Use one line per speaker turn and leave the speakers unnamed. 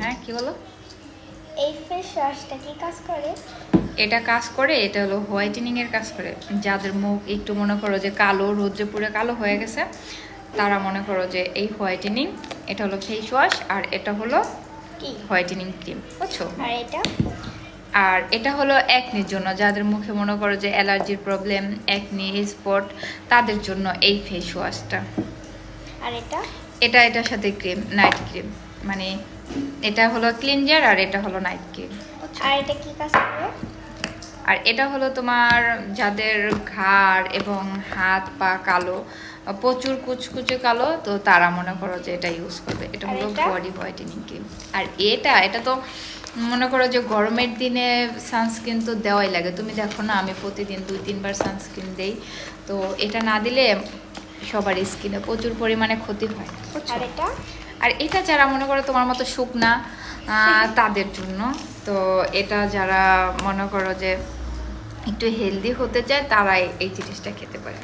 হ্যাঁ কি বলো?
এই ফেস ওয়াশটা কি কাজ করে?
এটা কাজ করে, এটা হলো হোয়াইটেনিং এর কাজ করে। যাদের মুখ একটু মনে করো যে কালো, রোদ্রে পুরো কালো হয়ে গেছে, তারা মনে করো যে এই হোয়াইটেনিং, এটা হলো ফেস ওয়াশ আর এটা হলো
কি
হোয়াইটেনিং ক্রিম, বুঝছো?
আর এটা?
আর এটা হলো একনির জন্য, যাদের মুখে মনে করো যে অ্যালার্জির প্রবলেম, একনি, স্পট, তাদের জন্য এই ফেস ওয়াশটা।
আর এটা?
এটার সাথে ক্রিম, নাইট ক্রিম, মানে এটা হলো ক্লিনজার আর এটা হলো নাইট ক্রিম।
আর এটা কি কাজ করে?
আর এটা হলো তোমার যাদের ঘাড় এবং হাত পা কালো, প্রচুর কুচকুচে কালো, তো তারা মনে করো যে এটা ইউজ করবে। এটা
আর
হলো
এটা?
Body whitening cream. আর এটা তো মনে করো যে গরমের দিনে সানস্ক্রিন তো দেওয়াই লাগে। তুমি দেখো না, আমি প্রতিদিন 2-3 বার সানস্ক্রিন দেই, তো এটা না দিলে সবার স্কিনে প্রচুর পরিমাণে ক্ষতি হয়, বুঝছো?
আর এটা?
আর এটা যারা মনে করো তোমার মতো শুকনা, তাদের জন্য। তো এটা যারা মনে করো যে একটু হেলদি হতে চায়, তারাই এই জিনিসটা খেতে পারে।